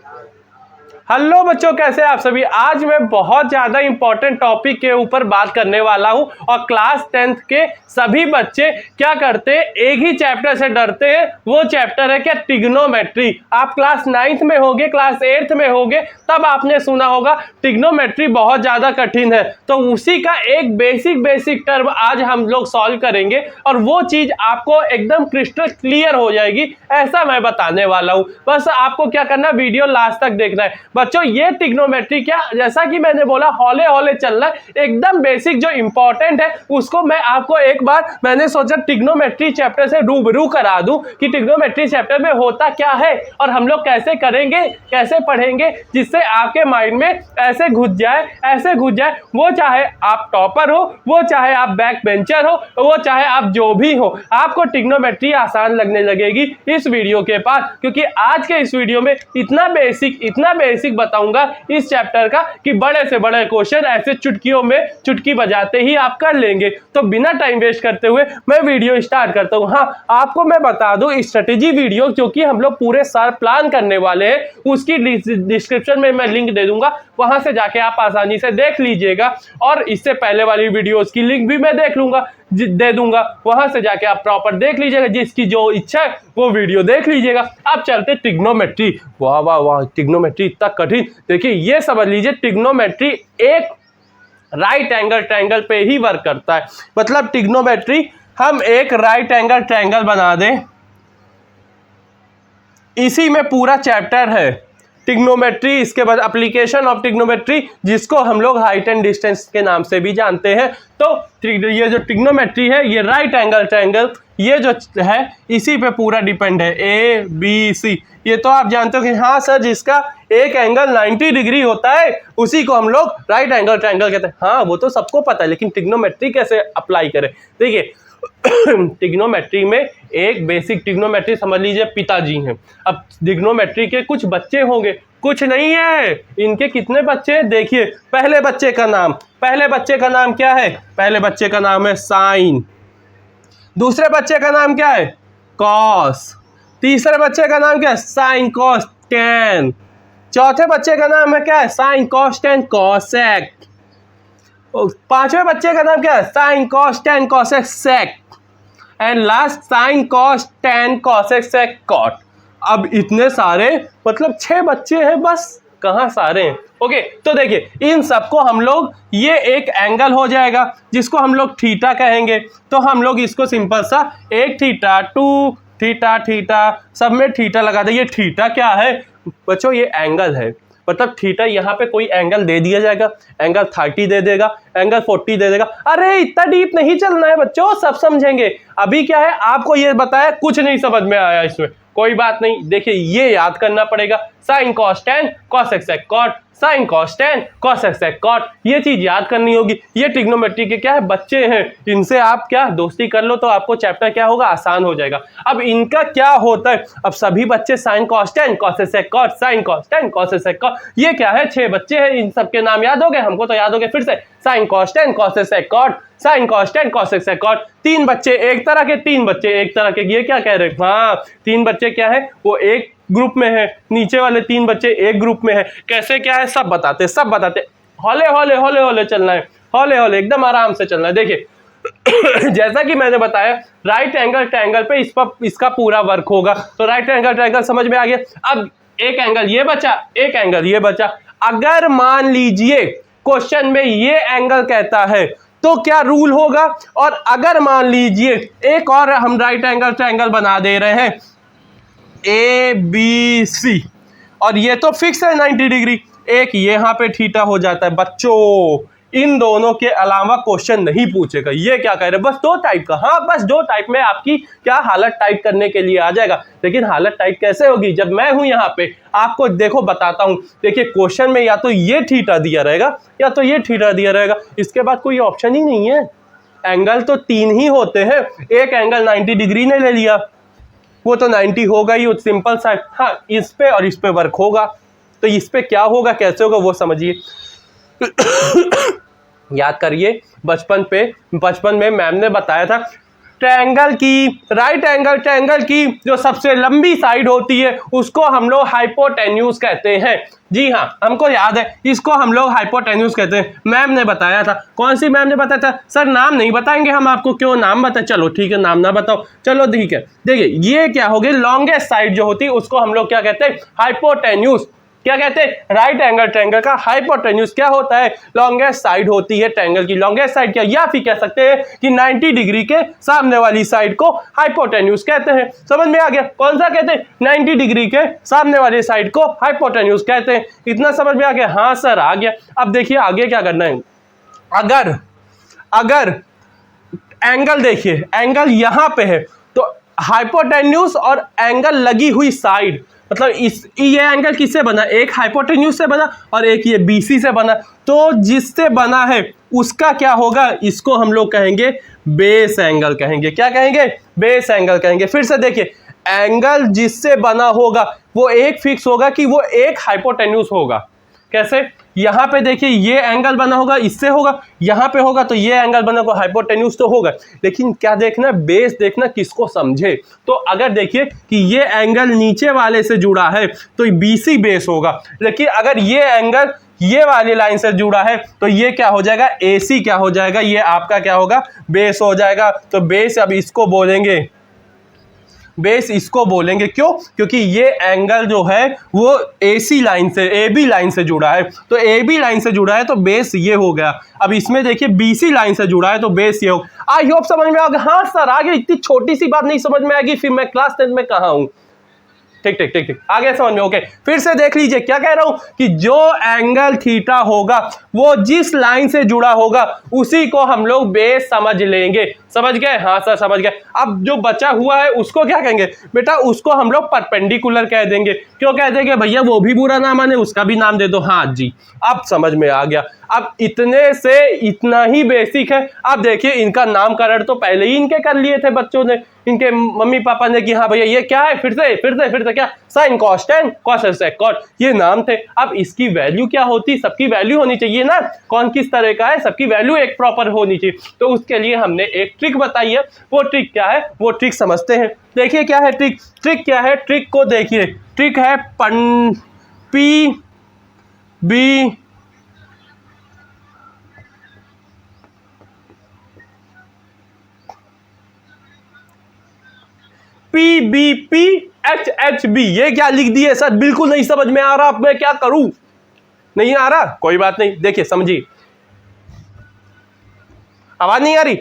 Hello बच्चों, कैसे आप सभी। आज मैं बहुत ज़्यादा इंपॉर्टेंट टॉपिक के ऊपर बात करने वाला हूं और क्लास 10th के सभी बच्चे क्या करते हैं, एक ही चैप्टर से डरते हैं। वो चैप्टर है क्या, ट्रिग्नोमेट्री। आप क्लास 9th में होंगे, क्लास 8th में होंगे, तब आपने सुना होगा ट्रिग्नोमेट्री बहुत ज़्यादा कठिन है। तो उसी का एक बेसिक टर्म आज हम लोग सॉल्व करेंगे और वो चीज़ आपको एकदम क्रिस्टल क्लियर हो जाएगी, ऐसा मैं बताने वाला हूँ। बस आपको क्या करना, वीडियो लास्ट तक देखना है। बच्चों ये ट्रिग्नोमेट्री क्या, जैसा कि मैंने बोला हौले हौले चलना, एकदम बेसिक जो इंपॉर्टेंट है उसको मैं आपको एक बार मैंने सोचा ट्रिग्नोमेट्री चैप्टर से रूबरू करा दूं कि ट्रिग्नोमेट्री चैप्टर में होता क्या है और हम लोग कैसे करेंगे, कैसे पढ़ेंगे, जिससे आपके माइंड में ऐसे घुस जाए। वो चाहे आप टॉपर हो, वो चाहे आप बैक बेंचर हो, वो चाहे आप जो भी हो, आपको ट्रिग्नोमेट्री आसान लगने लगेगी इस वीडियो के पास। क्योंकि आज के इस वीडियो में इतना बेसिक बताऊंगा इस चैप्टर का कि बड़े से बड़े क्वेश्चन ऐसे चुटकियों में, चुटकी बजाते ही आप कर लेंगे। तो बिना टाइम वेस्ट करते हुए मैं वीडियो स्टार्ट करता हूं। हाँ, आपको मैं बता दूं, स्ट्रेटेजी वीडियो जो कि हम लोग पूरे साल प्लान करने वाले हैं, उसकी डिस्क्रिप्शन में मैं लिंक दे दूंगा, वहां से जाके आप आसानी से देख लीजिएगा। और इससे पहले वाली वीडियोस की लिंक भी मैं दे दूंगा, वहां से जाके आप प्रॉपर देख लीजिएगा। जिसकी जो इच्छा है वो वीडियो देख लीजिएगा। अब चलते ट्रिग्नोमेट्री। वाह वाह वाह, ट्रिग्नोमेट्री इतना कठिन। देखिए ये समझ लीजिए, ट्रिग्नोमेट्री एक राइट एंगल ट्रायंगल पे ही वर्क करता है। मतलब ट्रिग्नोमेट्री, हम एक राइट एंगल ट्रायंगल बना दें, इसी में पूरा चैप्टर है ट्रिग्नोमेट्री। इसके बाद एप्लीकेशन ऑफ ट्रिग्नोमेट्री, जिसको हम लोग हाइट एंड डिस्टेंस के नाम से भी जानते हैं। तो ये जो ट्रिग्नोमेट्री है, ये राइट एंगल ट्रायंगल, ये जो है इसी पे पूरा डिपेंड है। ए बी सी, ये तो आप जानते हो कि हाँ सर, जिसका एक एंगल 90 डिग्री होता है उसी को हम लोग राइट एंगल ट्रायंगल कहते हैं। हाँ, वो तो सबको पता है, लेकिन ट्रिग्नोमेट्री कैसे अप्लाई करें। देखिए ट्रिग्नोमेट्री में एक बेसिक ट्रिग्नोमेट्री समझ लीजिए, पिताजी हैं। अब ट्रिग्नोमेट्री के कुछ बच्चे होंगे, कुछ नहीं है, इनके कितने बच्चे देखिए। पहले बच्चे का नाम क्या है, पहले बच्चे का नाम है साइन। दूसरे बच्चे का नाम क्या है, कॉस। तीसरे बच्चे का नाम क्या है, साइन कॉस टेन। चौथे बच्चे का नाम है क्या है, साइन कॉस टेन कॉसेक। पांचवें बच्चे का नाम क्या है, sine cos tan cosec sec. And last sine cos tan cosec sec cot. अब इतने सारे, मतलब 6 बच्चे हैं बस, कहाँ सारे हैं। ओके, तो देखिए इन सबको हम लोग, ये एक एंगल हो जाएगा जिसको हम लोग थीटा कहेंगे। तो हम लोग इसको सिंपल सा एक थीटा, 2 थीटा, थीटा, सब में थीटा लगा दें। ये थीटा क्या है बच्चों, ये एंगल है। मतलब थीटा यहाँ पे कोई एंगल दे दिया जाएगा, एंगल 30 दे देगा, एंगल 40 दे देगा। अरे इतना डीप नहीं चलना है बच्चों, सब समझेंगे। अभी क्या है, आपको ये बताया, कुछ नहीं समझ में आया इसमें, कोई बात नहीं। देखिए ये याद करना पड़ेगा, sine cos tan cosec sec cot, sine cos tan cosec sec cot, ये चीज याद करनी होगी। ये ट्रिग्नोमेट्री के क्या है, बच्चे हैं, इनसे आप क्या दोस्ती कर लो तो आपको चैप्टर क्या होगा, आसान हो जाएगा। अब इनका क्या होता है, अब सभी बच्चे sine cos tan cosec sec cot, sine cos tan cosec sec cot, ये क्या है, 6 बच्चे हैं, इन सबके नाम याद हो गए, हमको तो याद हो गए। फिर से sine cos tan cosec sec cot, sine cos tan cosec sec cot. 3 बच्चे एक तरह के, 3 बच्चे एक तरह के। ये क्या कह रहे हैं, हाँ 3 बच्चे क्या है, वो एक ग्रुप में है, नीचे वाले 3 बच्चे एक ग्रुप में है। कैसे क्या है, सब बताते। हौले हौले चलना है, हौले हौले एकदम आराम से चलना है। देखिए जैसा कि मैंने बताया, राइट एंगल ट्रायंगल पे इसका पूरा वर्क होगा। तो राइट एंगल ट्रायंगल समझ में आ गया। अब एक एंगल ये बचा, एक एंगल ये बचा। अगर मान लीजिए क्वेश्चन में ये एंगल कहता है तो क्या रूल होगा, और अगर मान लीजिए एक और हम राइट एंगल ट्रायंगल बना दे रहे हैं, ए बी सी, और ये तो फिक्स है 90 डिग्री, एक यहाँ पे थीटा हो जाता है। बच्चों इन दोनों के अलावा क्वेश्चन नहीं पूछेगा। ये क्या कह रहे हैं, बस 2 टाइप का, हाँ बस 2 टाइप में आपकी क्या हालत टाइट करने के लिए आ जाएगा। लेकिन हालत टाइट कैसे होगी, जब मैं हूं यहाँ पे, आपको देखो बताता हूं। देखिए क्वेश्चन में या तो ये थीटा दिया रहेगा या तो ये थीटा दिया रहेगा, इसके बाद कोई ऑप्शन ही नहीं है। एंगल तो 3 ही होते हैं, एक एंगल 90 डिग्री ने ले लिया, वो तो 90 होगा ही, सिंपल सा। हाँ इस पे और इस पे वर्क होगा, तो इस पे क्या होगा, कैसे होगा वो समझिए। याद करिए, बचपन में मैम ने बताया था ट्रायंगल की, राइट एंगल ट्रायंगल की जो सबसे लंबी साइड होती है उसको हम लोग हाइपोटेन्यूज कहते हैं। जी हाँ, हमको याद है, इसको हम लोग हाइपोटेन्यूज कहते हैं। मैम ने बताया था। कौन सी मैम ने बताया था? सर नाम नहीं बताएंगे हम आपको। क्यों नाम बताए? चलो ठीक है, नाम ना बताओ, चलो ठीक है। देखिए ये क्या हो गई, लॉन्गेस्ट साइड जो होती है उसको हम लोग क्या कहते हैं? हाइपोटेन्यूज। क्या कहते हैं? राइट एंगल ट्रायंगल का हाइपोटेन्यूज क्या होता है? लॉन्गेस्ट साइड होती है ट्रायंगल की। लॉन्गेस्ट साइड क्या, या फिर कह सकते हैं कि 90 डिग्री के सामने वाली साइड को हाइपोटेन्यूज कहते हैं। समझ में आ गया? कौन सा कहते हैं? 90 डिग्री के सामने वाली साइड को हाइपोटेन्यूज कहते हैं। इतना समझ में आ गया? हाँ सर आ गया। अब देखिए आगे क्या करना है। अगर एंगल, देखिए एंगल यहां पे है तो हाइपोटेन्यूज और एंगल लगी हुई साइड, मतलब ये एंगल किससे बना? एक हाइपोटेन्यूज से बना और एक ये बीसी से बना। तो जिससे बना है उसका क्या होगा? इसको हम लोग कहेंगे बेस एंगल कहेंगे। क्या कहेंगे? बेस एंगल कहेंगे। फिर से देखिए, एंगल जिससे बना होगा वो एक फिक्स होगा कि वो एक हाइपोटेन्यूज होगा। कैसे? यहां पे देखिए ये एंगल बना होगा, इससे होगा, यहां पे होगा तो ये एंगल बना होगा, हाइपोटेन्यूज तो होगा। लेकिन क्या देखना? बेस देखना, किसको समझे। तो अगर देखिए कि ये एंगल नीचे वाले से जुड़ा है तो बीसी बेस होगा। लेकिन अगर ये एंगल ये वाली लाइन से जुड़ा है तो ये क्या हो जाएगा? एसी क्या हो जाएगा? ये आपका क्या होगा? बेस हो जाएगा। तो बेस अब इसको बोलेंगे, बेस इसको बोलेंगे। क्यों? क्योंकि ये एंगल जो है वो AC लाइन से, AB लाइन से जुड़ा है। तो AB लाइन से जुड़ा है तो बेस ये हो गया। अब इसमें देखिए BC लाइन से जुड़ा है तो बेस ये हो। आई होप समझ में आ गया। हाँ सर आगे इतनी छोटी सी बात नहीं समझ में आएगी फिर मैं क्लास 10 में कहाँ हूँ। ठीक ठीक ठीक ठीक, आगे समझ में। ओके, फिर से देख लीजिए क्या कह रहा हूं कि जो एंगल थीटा होगा वो जिस लाइन से जुड़ा होगा उसी को हम लोग बेस समझ लेंगे। समझ गए? हाँ सर समझ गए। अब जो बचा हुआ है उसको क्या कहेंगे? बेटा उसको हम लोग परपेंडिकुलर कह देंगे। क्यों कह देंगे भैया? वो भी बुरा ना माने, उसका भी नाम दे दो। हाँ जी, अब समझ में आ गया। अब इतने से इतना ही बेसिक है। अब देखिए इनका नामकरण तो पहले ही इनके कर लिए थे बच्चों ने, इनके मम्मी पापा ने कि हाँ भैया ये क्या है? फिर से क्या? Sine cos tan cos sec cot, ये नाम थे। अब इसकी वैल्यू क्या होती? सबकी वैल्यू होनी चाहिए ना। कौन किस तरह का है? सबकी वैल्यू एक प्रॉपर होनी चाहिए। तो उसके लिए हमने एक ट्रिक बताई है। वो ट्रिक क्या है? वो ट्रिक समझते हैं। देखिए क्या है ट्रिक। ट्रिक क्या है? ट्रिक को देखिए। ट्रिक है पी बी PBPHHB। ये क्या लिख दिए सर? बिल्कुल नहीं समझ में आ रहा। अब मैं क्या करूं? नहीं आ रहा? कोई बात नहीं, देखिए समझिए। आवाज नहीं आ रही?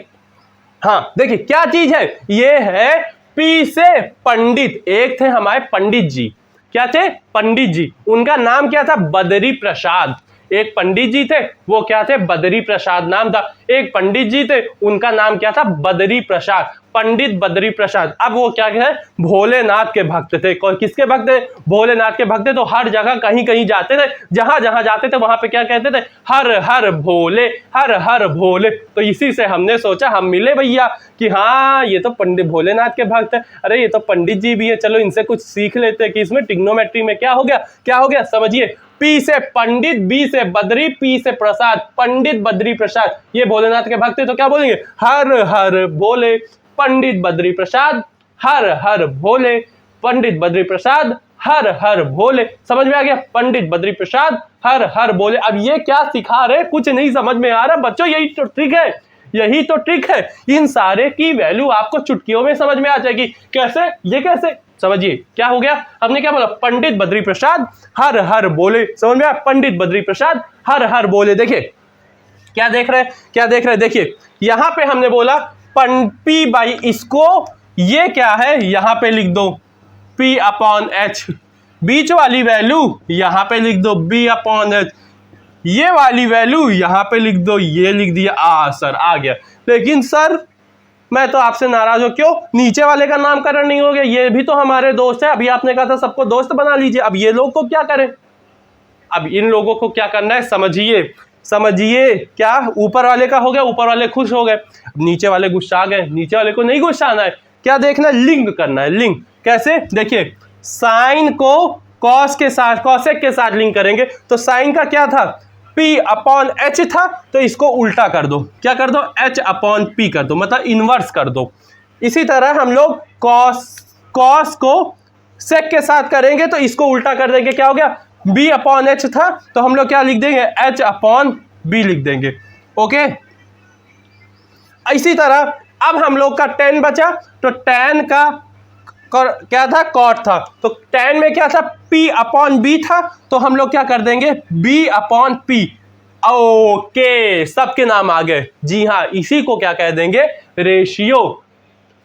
हाँ देखिए क्या चीज है। ये है P से पंडित। एक थे हमारे पंडित जी। क्या थे? पंडित जी। उनका नाम क्या था? बद्री प्रसाद। एक पंडित जी थे, वो क्या थे? बद्री प्रसाद नाम था। एक पंडित जी थे, उनका नाम क्या था? बद्री प्रसाद। पंडित बद्री प्रसाद। अब वो क्या है? भोलेनाथ के भक्त थे। किसके भक्त थे? भोलेनाथ के भक्त थे। तो हर जगह कहीं कहीं जाते थे, जहां जहां जाते थे वहां पे क्या कहते थे? हर हर भोले, हर हर भोले। तो इसी से हमने सोचा हम मिले भैया कि हाँ ये तो पंडित भोलेनाथ के भक्त है। अरे ये तो पंडित जी भी है, चलो इनसे कुछ सीख लेते हैं कि इसमें ट्रिग्नोमेट्री में क्या हो गया। क्या हो गया समझिए। P से पंडित, B से बद्री, P से प्रसाद, पंडित बद्री प्रसाद। ये भोलेनाथ के भक्त है तो क्या बोलेंगे? हर हर भोले, पंडित बद्री प्रसाद, हर हर भोले, पंडित बद्री प्रसाद, हर हर भोले। समझ में आ गया? पंडित बद्री प्रसाद, हर हर भोले। अब ये क्या सिखा रहे? कुछ नहीं समझ में आ रहा बच्चों। यही तो ट्रिक है, यही तो ट्रिक है। इन सारे की वैल्यू आपको चुटकियों में समझ में आ जाएगी। कैसे? ये कैसे? समझिए क्या हो गया। हमने क्या बोला? पंडित बद्री प्रसाद, हर हर बोले। समझ में आया? पंडित बद्री प्रसाद, हर हर बोले। देखिए क्या देख रहे हैं? क्या देख रहे हैं? देखिए यहां पे हमने बोला P बाई, इसको ये क्या है? यहां पे लिख दो P अपॉन H। बीच वाली वैल्यू यहां पे लिख दो B अपॉन H। ये वाली वैल्यू यहां पे लिख दो। ये लिख दिया। सर आ गया। लेकिन सर मैं तो आपसे नाराज हूं। क्यों? नीचे वाले का नामकरण नहीं हो गया। ये भी तो हमारे दोस्त है। अभी आपने कहा था सबको दोस्त बना लीजिए। अब ये लोग को क्या करें? अब इन लोगों को क्या करना है? समझिए समझिए। क्या ऊपर वाले का हो गया? ऊपर वाले खुश हो गए। नीचे वाले गुस्सा गए। नीचे वाले को नहीं गुस्सा आना है। क्या देखना? लिंक करना है। लिंक कैसे? देखिए साइन को कॉस के साथ, कॉसेक के साथ लिंक करेंगे। तो साइन का क्या था? P अपॉन H था। तो इसको उल्टा कर दो। क्या कर दो? H अपॉन P कर दो, मतलब इनवर्स कर दो। इसी तरह हम लोग कॉस को सेक के साथ करेंगे तो इसको उल्टा कर देंगे, क्या हो गया, b अपॉन एच था तो हम लोग क्या लिख देंगे, h अपॉन b लिख देंगे। ओके, इसी तरह अब हम लोग का tan बचा, तो tan का क्या था, cot था, तो tan में क्या था, p अपॉन b था, तो हम लोग क्या कर देंगे, b अपॉन p। ओके, सबके नाम आ गए। जी हाँ, इसी को क्या कह देंगे, रेशियो।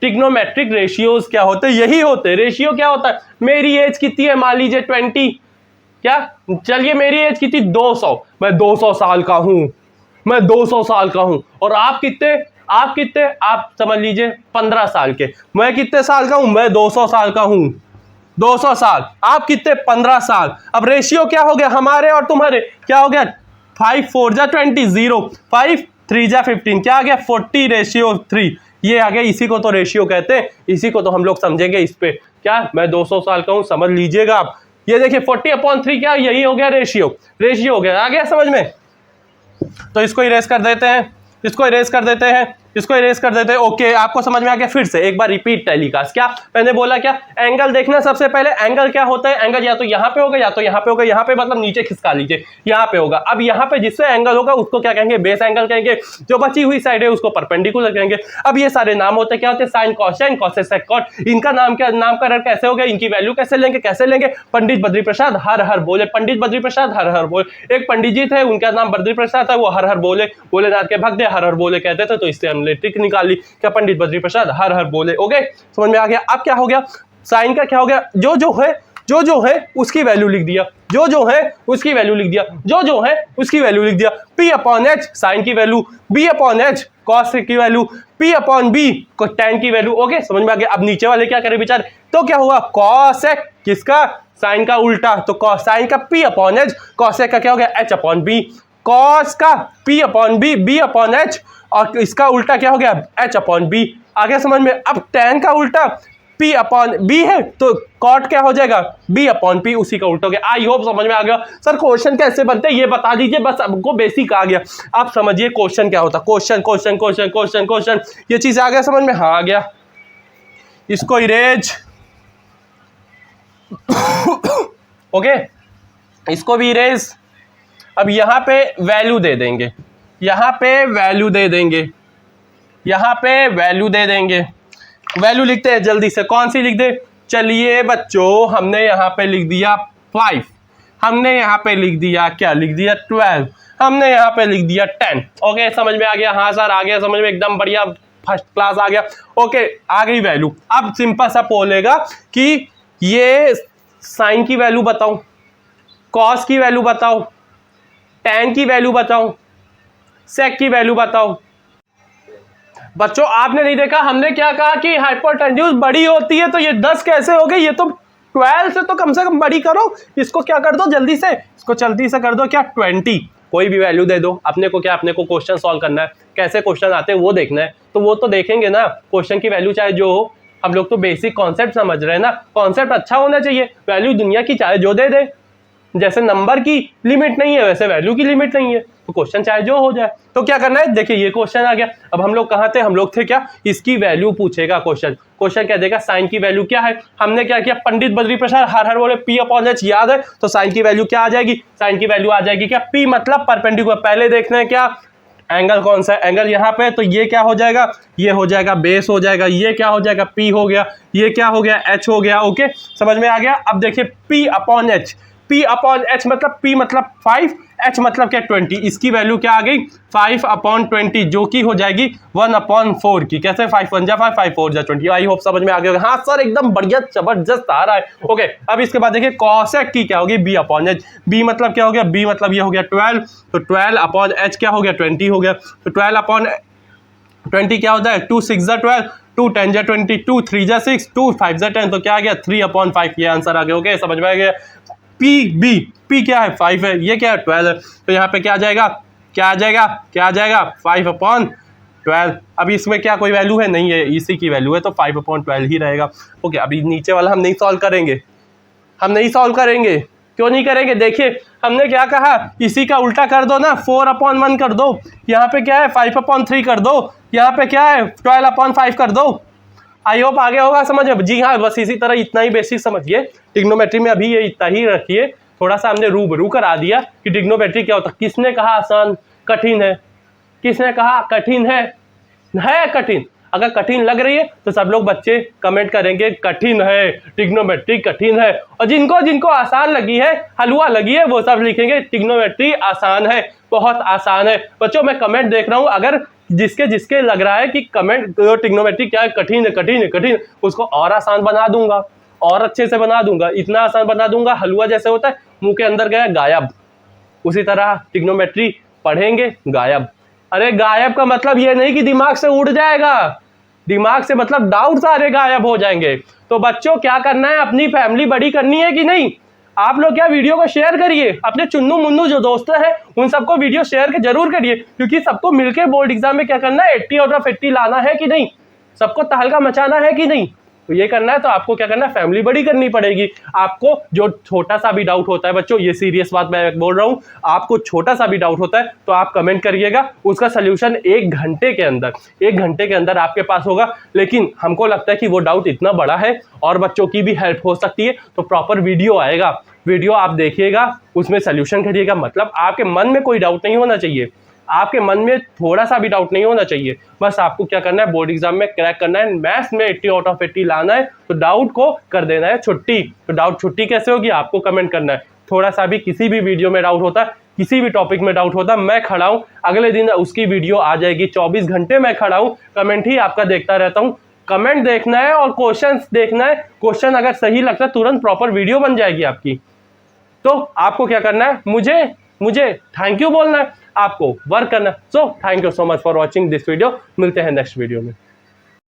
ट्रिग्नोमेट्रिक रेशियोज क्या होते हैं, यही होते हैं। रेशियो क्या होता है, मेरी एज कितनी है, मान लीजिए 20, क्या, चलिए मेरी एज कितनी, 200, मैं 200 साल का हूं, मैं 200 साल का हूं, और आप कितने, आप समझ लीजिए 15 साल के। मैं कितने साल का हूं, मैं 200 साल का हूं, 200 साल। आप कितने, 15 साल। अब रेशियो क्या हो गया हमारे और तुम्हारे, क्या हो गया, 5 4 जा 20, 0 5 3 जा 15, क्या आ गया, 40:3, ये आ गया। इसी को तो रेशियो कहते हैं, इसी को तो हम लोग समझेंगे इस पे, क्या, मैं 200 साल का हूं, समझ लीजिएगा आप। ये देखिए 40/3 क्या, यही हो गया रेशियो, रेशियो हो गया, आ गया समझ में। तो इसको इरेज कर देते हैं, इसको इरेज कर देते हैं, इसको इरेज कर देते हैं। ओके, आपको समझ में आ गया। फिर से एक बार रिपीट टेलीकास्ट। क्या मैंने बोला, क्या एंगल देखना, सबसे पहले एंगल क्या होता है, एंगल या तो यहाँ पे होगा या तो यहाँ पे होगा। यहाँ पे मतलब नीचे खिसका लीजिए, यहाँ पे होगा। अब यहाँ पे जिससे एंगल होगा उसको क्या कहेंगे, बेस एंगल कहेंगे। जो बची हुई साइड है उसको परपेंडिकुलर कहेंगे। अब ये सारे नाम होते हैं, क्या होते हैं, साइन, कोसाइन, कोसेक, सेक, कॉट। इनका नाम क्या, नामकरण कैसे हो गया, इनकी वैल्यू कैसे लेंगे, कैसे लेंगे। पंडित बद्री प्रसाद हर हर बोले, पंडित बद्री प्रसाद हर हर बोले। एक पंडित जी थे, उनका नाम बद्री प्रसाद था, वो हर हर बोले, भोलेनाथ के भक्त हर हर बोले कहते थे, तो इससे हमने ट्रिक निकाली, क्या, पंडित बद्री प्रसाद हर हर बोले। ओके, समझ में आ गया। अब क्या हो गया, साइन का क्या हो गया, जो है उसकी वैल्यू लिख दिया, जो है उसकी वैल्यू लिख दिया, जो है उसकी वैल्यू लिख दिया। p अपॉन एच साइन की value, b upon H cos की value, p upon b tan की वैल्यू। ओके, समझ में आ गया। अब नीचे वाले क्या करें बेचारे, तो क्या हुआ, कॉसेक किसका, साइन का उल्टा, तो साइन का p अपॉन एच, कॉसेक का क्या हो गया, h अपॉन b, कॉस का p upon b, b upon h, और इसका उल्टा क्या हो गया, h अपॉन b। आगे समझ में। अब tan का उल्टा p अपॉन b है, तो कॉट क्या हो जाएगा, b अपॉन p, उसी का उल्टा हो गया। आई होप समझ में आ गया। सर क्वेश्चन कैसे बनते हैं ये बता दीजिए, बस हमको बेसिक आ गया। आप समझिए क्वेश्चन क्या होता, question question question question question, ये चीज आ गया समझ में, हाँ आ गया। इसको इरेज ओके, इसको भी इरेज। अब यहाँ पे वैल्यू दे देंगे, यहाँ पे वैल्यू दे देंगे, यहाँ पे वैल्यू दे देंगे। वैल्यू लिखते हैं जल्दी से, कौन सी लिख दे, चलिए बच्चों हमने यहाँ पे लिख दिया 5, हमने यहाँ पे लिख दिया, क्या लिख दिया, 12, हमने यहाँ पे लिख दिया 10। ओके, समझ में आ गया, हाँ सर आ गया समझ में, एकदम बढ़िया, फर्स्ट क्लास आ गया। ओके, आ गई वैल्यू। अब सिंपल सा बोलेगा कि ये साइन की वैल्यू बताओ, कॉस की वैल्यू बताओ, tan की वैल्यू बताओ, सेक की वैल्यू बताओ। बच्चों आपने नहीं देखा, हमने क्या कहा कि हाइपोटेन्यूज बड़ी होती है, तो ये 10 कैसे हो गई, ये तो 12 से तो कम बड़ी करो। इसको क्या कर दो जल्दी से, इसको जल्दी से कर दो, क्या 20, कोई भी वैल्यू दे दो। अपने को क्या, अपने को क्वेश्चन सॉल्व करना है, कैसे क्वेश्चन आते हैं वो देखना है, तो वो तो देखेंगे ना। क्वेश्चन की वैल्यू चाहे जो हो, हम लोग तो बेसिक कॉन्सेप्ट समझ रहे हैं ना, कॉन्सेप्ट अच्छा होना चाहिए। वैल्यू दुनिया की चाहे जो दे दे, जैसे नंबर की लिमिट नहीं है वैसे वैल्यू की लिमिट नहीं है, तो क्वेश्चन चाहे जो हो जाए। तो क्या करना है, देखिए ये क्वेश्चन आ गया। अब हम लोग कहाँ थे, हम लोग थे क्या, इसकी वैल्यू पूछेगा क्वेश्चन। क्वेश्चन क्या देगा, साइन की वैल्यू क्या है। हमने क्या किया, पंडित बद्री प्रसाद हर हर बोले, p अपॉन एच याद है, तो साइन की वैल्यू क्या आ जाएगी, साइन की वैल्यू आ जाएगी क्या, p मतलब परपेंडिकुलर। पहले देखना है क्या, एंगल कौन सा है, एंगल यहाँ पे, तो ये क्या हो जाएगा, ये हो जाएगा बेस हो जाएगा, ये क्या हो जाएगा, p हो गया, ये क्या हो गया, h हो गया। ओके, समझ में आ गया। अब देखिए p upon H, p upon H मतलब p मतलब 5, h मतलब क्या 20, इसकी वैल्यू क्या आ गई 5 अपॉन 20, जो कि हो जाएगी 1/4 की। कैसे 5 1 जा 5 5 4 जा 20। आई होप समझ में आ गया। हाँ सर एकदम बढ़िया जबरदस्त आ रहा है। ओके, अब इसके बाद देखिए कॉसेक की क्या होगी, b अपॉन एच। b मतलब क्या हो गया, b मतलब ये हो गया 12, तो 12 अपॉन h क्या हो गया 20 हो गया। तो 12 अपॉन 20 क्या होता है, 2 6 जा 12, 2 10 जा 20, 2 3 जा 6, 2 5 जा 10, तो क्या आ गया 3/5, ये आंसर आ गया। ओके, समझ में आ गया। p क्या है 5 है, ये क्या है 12 है, तो यहाँ पे क्या आ जाएगा, क्या आ जाएगा, क्या आ जाएगा 5/12। अभी इसमें क्या कोई वैल्यू है, नहीं है, इसी की वैल्यू है, तो 5/12 ही रहेगा। ओके, अभी नीचे वाला हम नहीं सॉल्व करेंगे, हम नहीं सॉल्व करेंगे। क्यों नहीं करेंगे, देखिए हमने क्या कहा, इसी का उल्टा कर दो ना, 4/1 कर दो। यहाँ पे क्या है 5/3 कर दो, यहाँ पे क्या है 12/5 कर दो। आई होप आ गया होगा समझ में। जी हाँ, बस इसी तरह इतना ही बेसिक समझिए। ट्रिग्नोमेट्री में अभी ये इतना ही रखिए, थोड़ा सा हमने रूबरू करा दिया कि ट्रिग्नोमेट्री क्या होता है। किसने कहा आसान कठिन है, किसने कहा कठिन है कठिन। अगर कठिन लग रही है तो सब लोग बच्चे कमेंट करेंगे कठिन है, ट्रिग्नोमेट्री कठिन है। और जिनको जिनको आसान लगी है, हलवा लगी है, वो सब लिखेंगे ट्रिग्नोमेट्री आसान है, बहुत आसान है। बच्चों मैं कमेंट देख रहा हूँ, अगर जिसके जिसके लग रहा है कि कमेंट ट्रिग्नोमेट्री क्या है, कठिन है कठिन है कठिन, उसको और आसान बना दूंगा, और अच्छे से बना दूंगा, इतना आसान बना दूंगा हलवा जैसे होता है मुंह के अंदर गया गायब, उसी तरह ट्रिग्नोमेट्री पढ़ेंगे गायब। अरे गायब का मतलब ये नहीं कि दिमाग से उड़ जाएगा, दिमाग से मतलब डाउट सारे गायब हो जाएंगे। तो बच्चों क्या करना है, अपनी फैमिली बड़ी करनी है कि नहीं। आप लोग क्या वीडियो को शेयर करिए, अपने चुन्नू मुन्नू जो दोस्त हैं उन सबको वीडियो शेयर जरूर करिए, क्योंकि सबको मिलकर बोर्ड एग्जाम में क्या करना है, 80 आउट ऑफ 80 लाना है कि नहीं, सबको तहलका मचाना है कि नहीं। तो ये करना है तो आपको क्या करना है, फैमिली बड़ी करनी पड़ेगी। आपको जो छोटा सा भी डाउट होता है बच्चों, ये सीरियस बात मैं बोल रहा हूँ, आपको छोटा सा भी डाउट होता है तो आप कमेंट करिएगा, उसका सोल्यूशन 1 घंटे के अंदर, 1 घंटे के अंदर आपके पास होगा। लेकिन हमको लगता है कि वो डाउट इतना बड़ा है और बच्चों की भी हेल्प हो सकती है, तो प्रॉपर वीडियो आएगा, वीडियो आप देखिएगा, उसमें सोल्यूशन करिएगा। मतलब आपके मन में कोई डाउट नहीं होना चाहिए, आपके मन में थोड़ा सा भी डाउट नहीं होना चाहिए। बस आपको क्या करना है, बोर्ड एग्जाम में क्रैक करना है, मैथ्स में 80 आउट ऑफ 80 लाना है, तो डाउट को कर देना है छुट्टी। तो डाउट छुट्टी कैसे होगी, आपको कमेंट करना है। थोड़ा सा भी किसी भी वीडियो में डाउट होता है, किसी भी टॉपिक में डाउट होता है, मैं खड़ा हूँ, अगले दिन उसकी वीडियो आ जाएगी, 24 घंटे मैं खड़ा हूँ, कमेंट ही आपका देखता रहता हूँ। कमेंट देखना है और क्वेश्चन देखना है, क्वेश्चन अगर सही लगता है तुरंत प्रॉपर वीडियो बन जाएगी आपकी। तो आपको क्या करना है, मुझे थैंक यू बोलना है, आपको वर्क करना है। So thank you so much for watching this video, मिलते हैं नेक्स्ट वीडियो में।